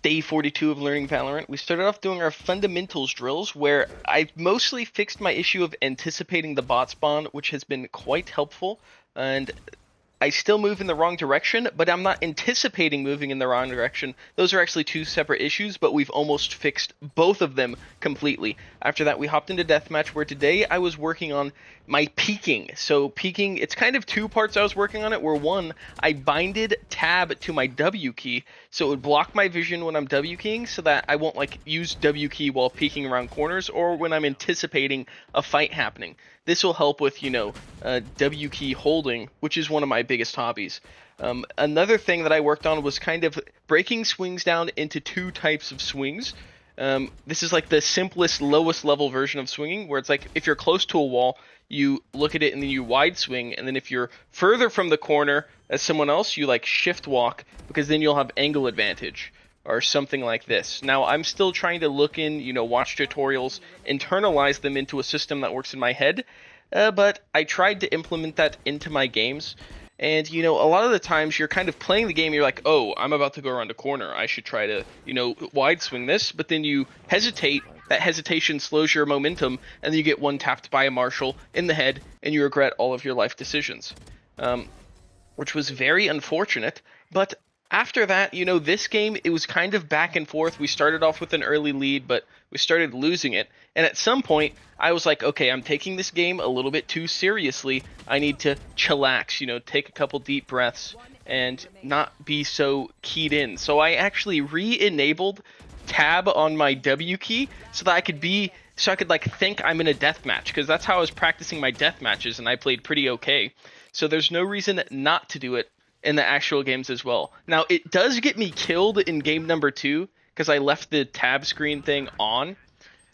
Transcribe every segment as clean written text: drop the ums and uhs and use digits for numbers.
day 42 of learning Valorant. We started off doing our fundamentals drills where I mostly fixed my issue of anticipating the bot spawn, which has been quite helpful. And I still move in the wrong direction, but I'm not anticipating moving in the wrong direction. Those are actually two separate issues, but we've almost fixed both of them completely. After that, we hopped into deathmatch, where today I was working on my peeking. So peeking, it's kind of two parts I was working on it, where one, I binded tab to my W key, so it would block my vision when I'm W keying, so that I won't like use W key while peeking around corners or when I'm anticipating a fight happening. This will help with, W key holding, which is one of my biggest hobbies. Another thing that I worked on was kind of breaking swings down into two types of swings. This is like the simplest, lowest level version of swinging, where it's like if you're close to a wall, you look at it and then you wide swing, and then if you're further from the corner as someone else, you like shift walk, because then you'll have angle advantage, or something like this. Now, I'm still trying to look in, watch tutorials, internalize them into a system that works in my head, but I tried to implement that into my games. And, a lot of the times you're kind of playing the game, you're like, oh, I'm about to go around a corner, I should try to, wide swing this, but then you hesitate, that hesitation slows your momentum, and then you get one tapped by a marshal in the head, and you regret all of your life decisions. Which was very unfortunate, but after that, this game, it was kind of back and forth. We started off with an early lead, but we started losing it. And at some point, I was like, okay, I'm taking this game a little bit too seriously. I need to chillax, take a couple deep breaths and not be so keyed in. So I actually re-enabled tab on my W key so that I could think I'm in a death match, because that's how I was practicing my death matches, and I played pretty okay. So there's no reason not to do it in the actual games as well. Now, it does get me killed in game number 2 because I left the tab screen thing on,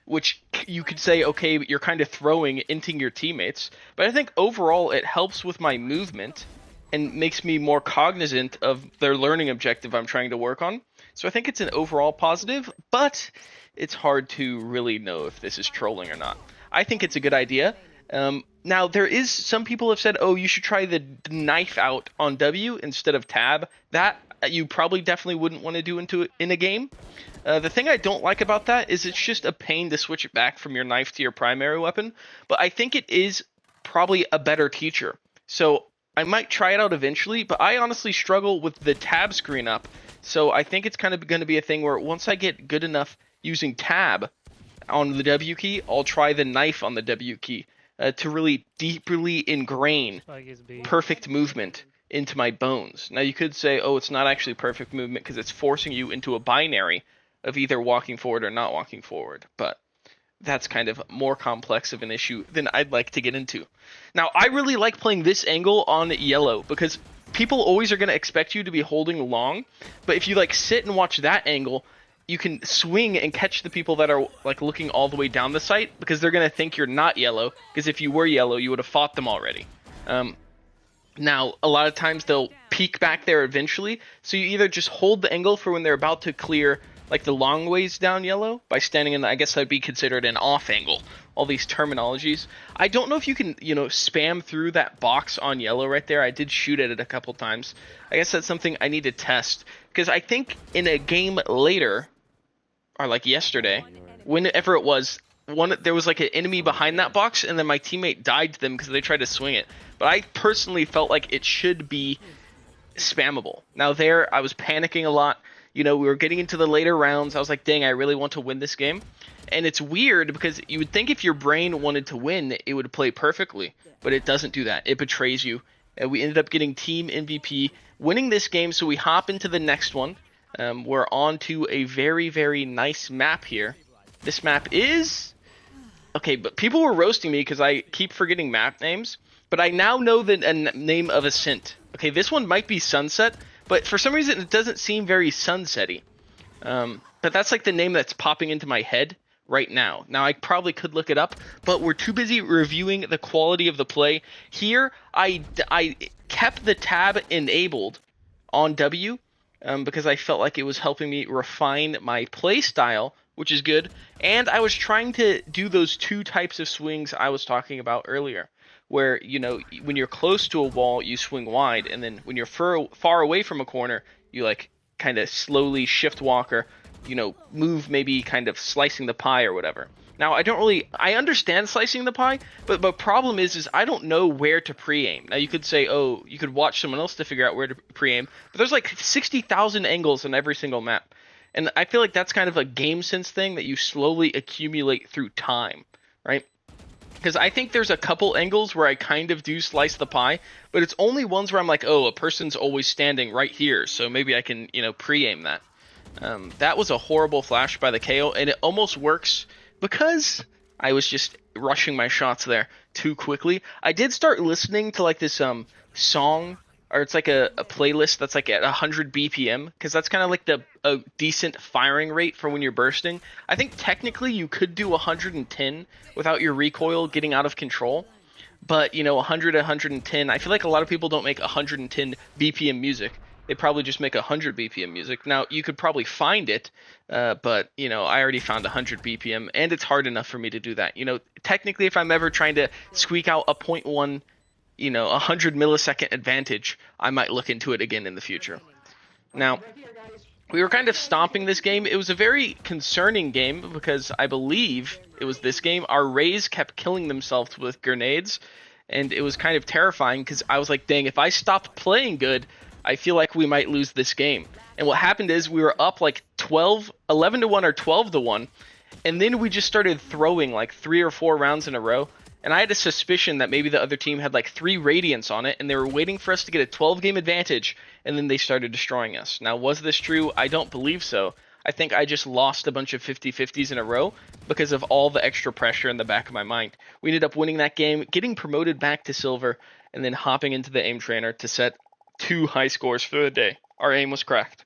which you could say, okay, you're kind of throwing into your teammates. But I think overall it helps with my movement and makes me more cognizant of their learning objective I'm trying to work on. So I think it's an overall positive, but it's hard to really know if this is trolling or not. I think it's a good idea. Now, there is some people have said, oh, you should try the knife out on W instead of tab. That you probably definitely wouldn't want to do in a game. The thing I don't like about that is it's just a pain to switch it back from your knife to your primary weapon, but I think it is probably a better teacher. So I might try it out eventually, but I honestly struggle with the tab screen up. So I think it's kind of going to be a thing where once I get good enough using tab on the W key, I'll try the knife on the W key. To really deeply ingrain perfect movement into my bones. Now, you could say, oh, it's not actually perfect movement because it's forcing you into a binary of either walking forward or not walking forward. But that's kind of more complex of an issue than I'd like to get into. Now, I really like playing this angle on yellow because people always are going to expect you to be holding long. But if you sit and watch that angle, you can swing and catch the people that are looking all the way down the site, because they're going to think you're not yellow, because if you were yellow, you would have fought them already. Now, a lot of times they'll peek back there eventually, so you either just hold the angle for when they're about to clear the long ways down yellow by standing in I guess that'd be considered an off angle. All these terminologies. I don't know if you can, spam through that box on yellow right there. I did shoot at it a couple times. I guess that's something I need to test, because I think in a game later, or yesterday, whenever it was, there was an enemy behind that box, and then my teammate died to them because they tried to swing it. But I personally felt like it should be spammable. Now there, I was panicking a lot. We were getting into the later rounds. I was like, dang, I really want to win this game. And it's weird because you would think if your brain wanted to win, it would play perfectly. But it doesn't do that. It betrays you. And we ended up getting team MVP, winning this game, so we hop into the next one. We're on to a very, very nice map here. This map is... Okay, but people were roasting me because I keep forgetting map names. But I now know the name of Ascent. Okay, this one might be Sunset, but for some reason it doesn't seem very sunsetty. But that's the name that's popping into my head right now. Now, I probably could look it up, but we're too busy reviewing the quality of the play. Here, I kept the tab enabled on W, because I felt like it was helping me refine my play style, which is good. And I was trying to do those two types of swings I was talking about earlier, where, when you're close to a wall, you swing wide, and then when you're far away from a corner, you kind of slowly shift walk or, move maybe kind of slicing the pie or whatever. Now, I understand slicing the pie, but the problem is I don't know where to pre-aim. Now, you could say, oh, you could watch someone else to figure out where to pre-aim, but there's like 60,000 angles on every single map. And I feel like that's kind of a game sense thing that you slowly accumulate through time, right? Because I think there's a couple angles where I kind of do slice the pie, but it's only ones where I'm like, oh, a person's always standing right here, so maybe I can, pre-aim that. That was a horrible flash by the KO, and it almost works because I was just rushing my shots there too quickly. I did start listening to like this song, or it's like a playlist that's like at 100 BPM, because that's kind of like a decent firing rate for when you're bursting. I think technically you could do 110 without your recoil getting out of control, but 100 110, I feel like a lot of people don't make 110 BPM music. They probably just make 100 BPM music. Now, you could probably find it, but, I already found 100 BPM, and it's hard enough for me to do that. Technically, if I'm ever trying to squeak out a 0.1, 100 millisecond advantage, I might look into it again in the future. Now, we were kind of stomping this game. It was a very concerning game because I believe it was this game. Our Rays kept killing themselves with grenades, and it was kind of terrifying because I was like, dang, if I stop playing good, I feel like we might lose this game. And what happened is we were up like 11 to 1 or 12 to 1, and then we just started throwing like 3 or 4 rounds in a row. And I had a suspicion that maybe the other team had like 3 radiants on it, and they were waiting for us to get a 12-game advantage, and then they started destroying us. Now, was this true? I don't believe so. I think I just lost a bunch of 50-50s in a row because of all the extra pressure in the back of my mind. We ended up winning that game, getting promoted back to silver, and then hopping into the aim trainer to set 2 high scores for the day. Our aim was cracked.